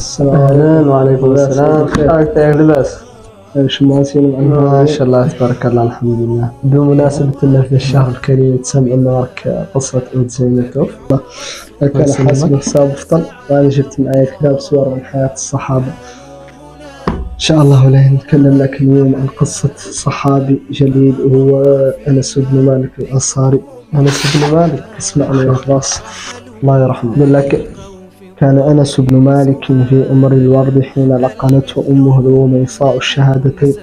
السلام أهلا وعليكم السلام. كيفك يا لباس؟ شو ماسين ما شاء الله تبارك الله الحمد لله. بمناسبة أن في الشهر الكريم تسمعنا معك قصة أم زينب. كان حاسب حساب أفضل، وأنا جبت معي كتاب صور من حياة الصحابة. إن شاء الله ولا نتكلم لك اليوم عن قصة صحابي جليل وهو أنس بن مالك الأنصاري. أنس بن مالك، اسمعني يا خلاص الله يرحمه. يقول لك: كان أنس بن مالك في أمر الورد حين لقنته أمه الوميصاء الشهادتين،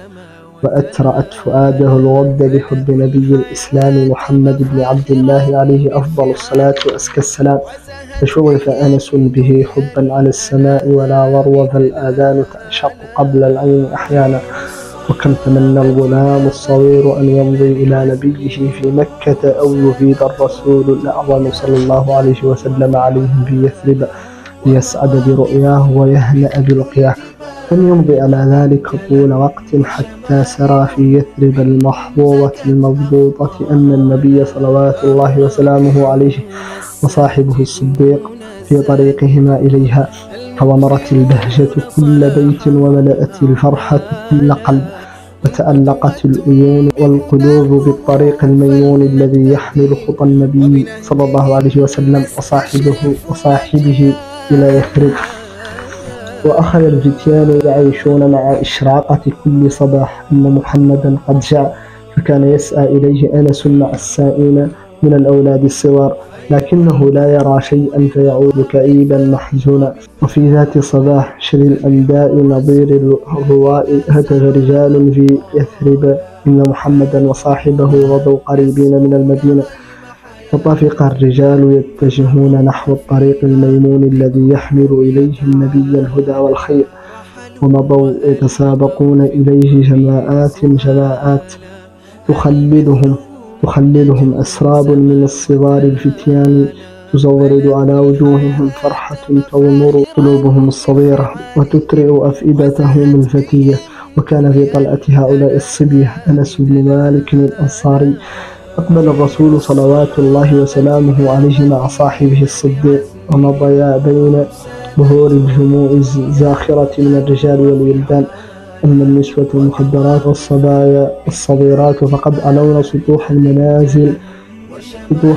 وأترأت فؤاده الود بحب نبي الإسلام محمد بن عبد الله عليه أفضل الصلاة وأزكى السلام، فشغف أنس به حبا على السماء ولا ضروة الآذان تنشق قبل العين أحيانا، وكم تمنى الغلام الصغير أن يمضي إلى نبيه في مكة أو يفيد الرسول الأعظم صلى الله عليه وسلم عليهم في يثرب ليسعد برؤياه ويهنأ بلقياه، لم يمضي على ذلك طول وقت حتى سرى في يثرب المحظوظة المضبوطة أن النبي صلوات الله وسلامه عليه وصاحبه الصديق في طريقهما إليها، فومرت البهجة كل بيت وملأت الفرحة كل قلب، وتألقت العيون والقلوب بالطريق الميمون الذي يحمل خطى النبي صلى الله عليه وسلم وصاحبه إلى يثرب. وأخذ الفتيان يعيشون مع إشراقة كل صباح أن محمدا قد جاء، فكان يسعى إليه أنس مع السائين من الأولاد الصغار، لكنه لا يرى شيئا فيعود كئيبا محزونا. وفي ذات صباح شر الأنباء نظير الرواء هتف رجال في يثرب إن محمدا وصاحبه غدوا قريبين من المدينة، فطفق الرجال يتجهون نحو الطريق الميمون الذي يحمل إليه النبي الهدى والخير، ومضوا يتسابقون إليه جماعات تخللهم أسراب من الصغار الفتيان تزورد على وجوههم فرحة تغمر قلوبهم الصغيرة وتترئ أفئدتهم الفتية. وكان في طلعة هؤلاء الصبية أنس بن مالك الأنصاري. أقبل الرسول صلوات الله وسلامه عليه مع صاحبه الصديق، ومضيا بين ظهور الجموع الزاخرة من الرجال والولدان، أما النسوة المخدرات والصبايا الصغيرات فقد علون سطوح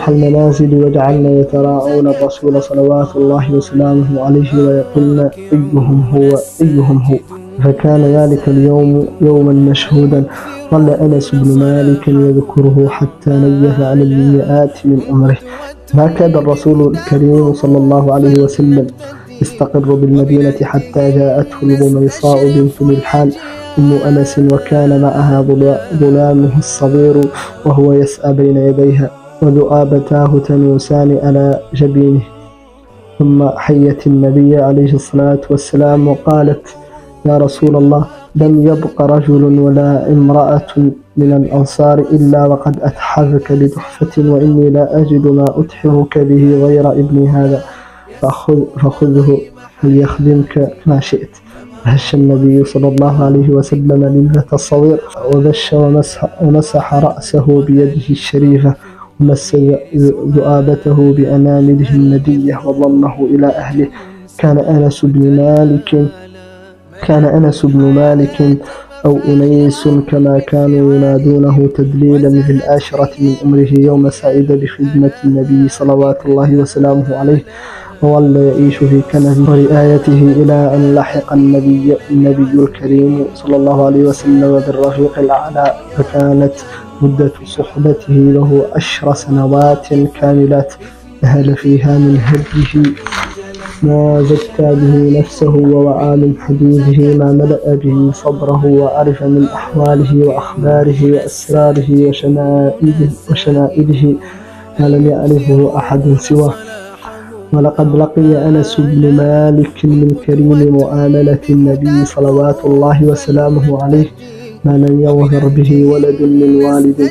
المنازل وجعلن يتراءون الرسول صلوات الله وسلامه عليه ويقولن أيهم هو. فكان ذلك اليوم يوما مشهودا، ظل أنس بن مالك يذكره حتى نيف على المئات من عمره. ما كاد الرسول الكريم صلى الله عليه وسلم يستقر بالمدينة حتى جاءته الغميصاء بنت ملحان أم أنس، وكان معها غلامه الصغير وهو يسعى بين يديها، وذؤابتاه تنوسان على جبينه. ثم حيت النبي عليه الصلاة والسلام وقالت: يا رسول الله، لم يبق رجل ولا امرأة من الأنصار إلا وقد أتحفك بتحفة، وإني لا أجد ما أتحفك به غير ابني هذا، فخذه فليخدمك ما شئت. فهش النبي صلى الله عليه وسلم للفتى الصغير وبش ومسح رأسه بيده الشريفة، ومس ذؤابته بأنامله الندية وضمه إلى أهله. كان أنس بن مالك أو أنيس كما كانوا ينادونه تدليلا في العاشرة من عمره يوم سعد بخدمة النبي صلوات الله وسلامه عليه، وظل يعيش في كنف ورعايته إلى أن لحق النبي الكريم صلى الله عليه وسلم بالرفيق الأعلى، فكانت مدة صحبته له 10 سنوات كاملات، نهل فيها من هديه ما زكى به نفسه، ووعى من حديثه ما ملأ به صدره، وعرف من أحواله وأخباره وأسراره وشمائله ما لم يعرفه أحد سواه. ولقد لقي أنس بن مالك من كريم مؤاملة النبي صلوات الله وسلامه عليه ما لم يظهر به ولد من والد،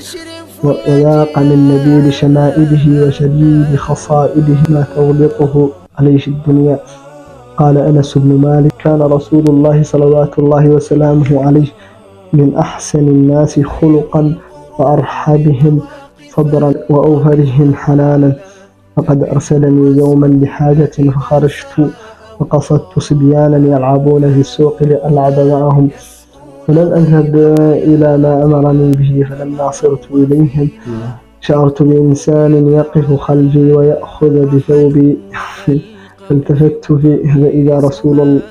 وذاق من نبيل شمائله وشديد خصائله ما تغلطه عليه الدنيا. قال أنس بن مالك: كان رسول الله صلوات الله وسلامه عليه من أحسن الناس خلقا وأرحبهم صدرا وأوفرهم حنانا، فقد أرسلني يوما لحاجة فخرجت وقصدت صبيانا يلعبون في السوق لألعب معهم، ولم أذهب إلى ما أمرني به. فلما صرت إليهم شعرت بإنسان يقف خلفي ويأخذ بثوبي فالتفت فيه فإذا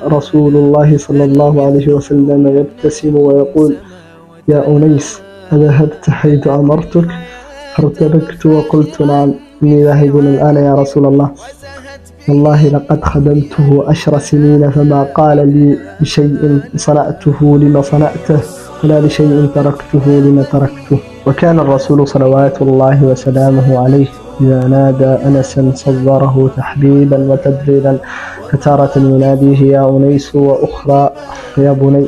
رسول الله صلى الله عليه وسلم يبتسم ويقول: يا أنيس، أذهبت حيث أمرتك؟ فارتبكت وقلت: نعم، إني ذاهب الآن يا رسول الله، والله لقد خدمته 10 سنين، فما قال لي لشيء صنعته لما صنعته، ولا لشيء تركته لما تركته. وكان الرسول صلوات الله وسلامه عليه إذا نادى أنسا صغره تحبيبا وتدليلا، فتارة يناديه يا أنيس، وأخرى يا بني.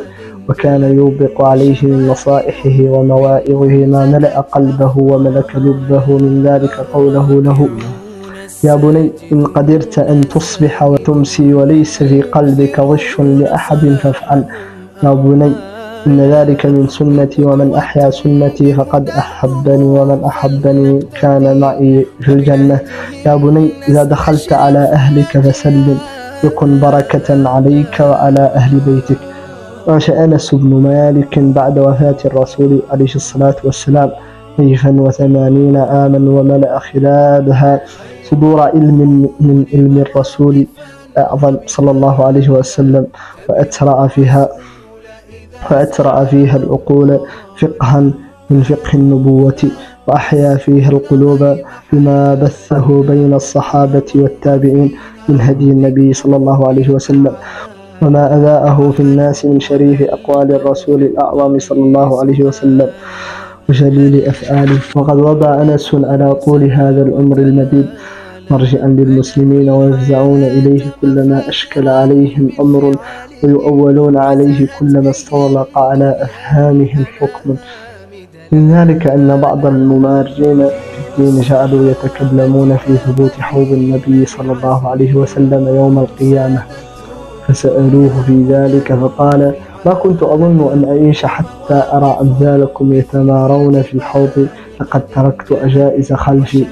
وكان يوبق عليه من نصائحه ومواعظه ما ملأ قلبه وملك لبه، من ذلك قوله له: يا بني، إن قدرت أن تصبح وتمسي وليس في قلبك غش لأحد فافعل. يا بني، إن ذلك من سنتي، ومن أحيا سنتي فقد أحبني، ومن أحبني كان معي في الجنة. يا بني، إذا دخلت على أهلك فسلم، يكن بركة عليك وعلى أهل بيتك. عاش أنس بن مالك بعد وفاة الرسول عليه الصلاة والسلام 180 عاما، وملأ خلالها صدور علم من علم الرسول الأعظم صلى الله عليه وسلم، وأترع فيها العقول فقها من فقه النبوة، وأحيا فيها القلوب بما بثه بين الصحابة والتابعين من هدي النبي صلى الله عليه وسلم، وما أذاءه في الناس من شريف أقوال الرسول الأعظم صلى الله عليه وسلم وجليل أفعاله. وقد وضع أنس على طول هذا العمر المديد مرجعا للمسلمين، ويفزعون إليه كلما أشكل عليهم أمر، ويؤولون عليه كلما استغلق على أفهامهم حكم. من ذلك أن بعض الممارجين في الدين جعلوا يتكلمون في ثبوت حوض النبي صلى الله عليه وسلم يوم القيامة، فسألوه في ذلك فقال: ما كنت أظن أن أعيش حتى أرى أمثالكم يتمارون في الحوض، لقد تركت أجائز خلفي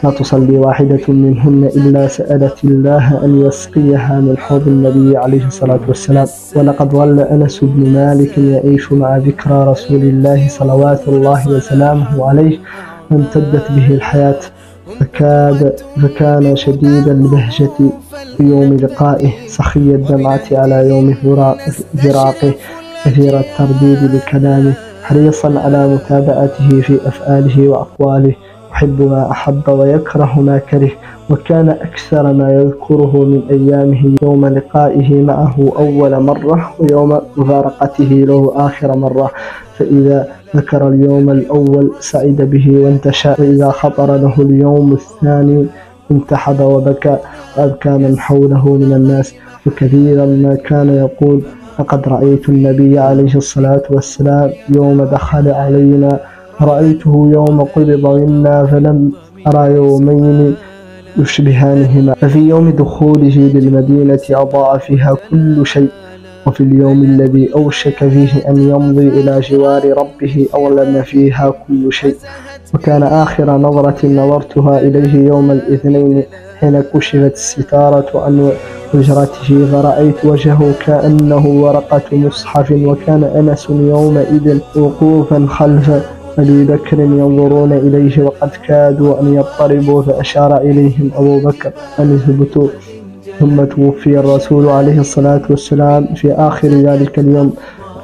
لا تصلي واحدة منهن إلا سألت الله أن يسقيها من حوض النبي عليه الصلاة والسلام. ولقد ظل أنس بن مالك يعيش مع ذكرى رسول الله صلوات الله وسلامه عليه، وامتدت به الحياة، فكان شديد البهجة في يوم لقائه، سخي الدمعة على يوم فراقه، كثير الترديد لكلامه، حريصا على متابعته في أفعاله وأقواله، يحب ما أحب ويكره ما كره. وكان أكثر ما يذكره من أيامه يوم لقائه معه أول مرة، ويوم مفارقته له آخر مرة، فإذا ذكر اليوم الأول سعد به وانتشى، وإذا خطر له اليوم الثاني انتحب وبكى، وأبكى من حوله من الناس. وكثيرا ما كان يقول: لقد رأيت النبي عليه الصلاة والسلام يوم دخل علينا، رأيته يوم قبض منا، فلم أرى يومين يشبهانهما. ففي يوم دخوله للمدينة أضاء فيها كل شيء، وفي اليوم الذي أوشك فيه أن يمضي إلى جوار ربه أظلم فيها كل شيء. وكان آخر نظرة نظرتها إليه يوم الاثنين، حين كشفت الستارة عن حجرته، فرأيت وجهه كأنه ورقة مصحف. وكان أنس يومئذ وقوفا خلف أبي بكر ينظرون إليه، وقد كادوا أن يضطربوا، فأشار إليهم أبو بكر أن يثبتوا. ثم توفي الرسول عليه الصلاة والسلام في آخر ذلك اليوم،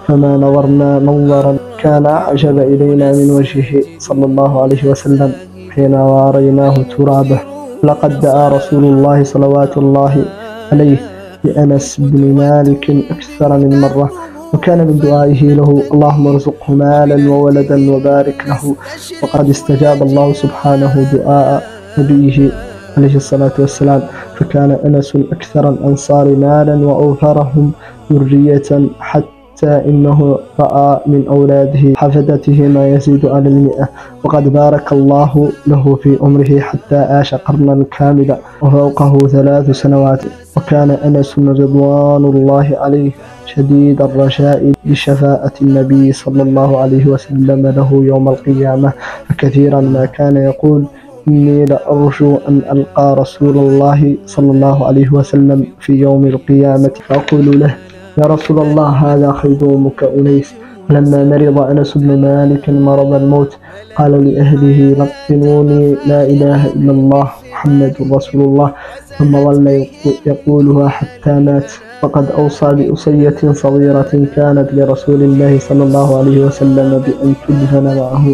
فما نظرنا منظرا كان أعجب إلينا من وجهه صلى الله عليه وسلم حين واريناه ترابه. لقد دعا رسول الله صلوات الله عليه لأنس بن مالك أكثر من مرة، وكان من دعائه له: اللهم ارزقه مالا وولدا وبارك له. وقد استجاب الله سبحانه دعاء نبيه عليه الصلاة والسلام، فكان أنس أكثر الأنصار مالا وأوفرهم ذرية، حتى إنه رأى من أولاده حفدته ما يزيد على 100. وقد بارك الله له في عمره حتى عاش قرنا كاملا وفوقه 3 سنوات. وكان أنس رضوان الله عليه شديد الرجاء لشفاعة النبي صلى الله عليه وسلم له يوم القيامة، فكثيرا ما كان يقول: إني لأرجو أن ألقى رسول الله صلى الله عليه وسلم في يوم القيامة فأقول له: يا رسول الله، هذا خيدومك أنيس. لما مرض أنس بن مالك مرض الموت قال لأهله: لقنوني لا إله إلا الله محمد رسول الله، ثم ظل يقولها حتى مات. فقد أوصى بأصية صغيرة كانت لرسول الله صلى الله عليه وسلم بأن تدفن معه،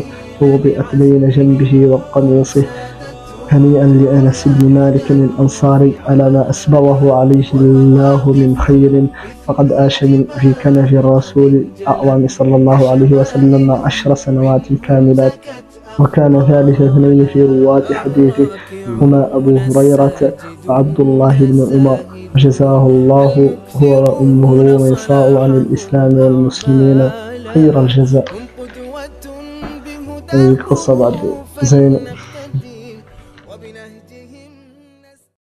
ووضعت بين جنبه وقميصه. هنيئا لأنس بن مالك الأنصاري على ما أسبغه عليه الله من خير، فقد عاش في كنف الرسول الأعظم صلى الله عليه وسلم 10 سنوات كاملات، وكان ثالث اثنين في رواة حديثه هما أبو هريرة وعبد الله بن عمر، وجزاه الله هو وأمه الوميصاء عن الإسلام والمسلمين خير الجزاء. القصة بعد زين.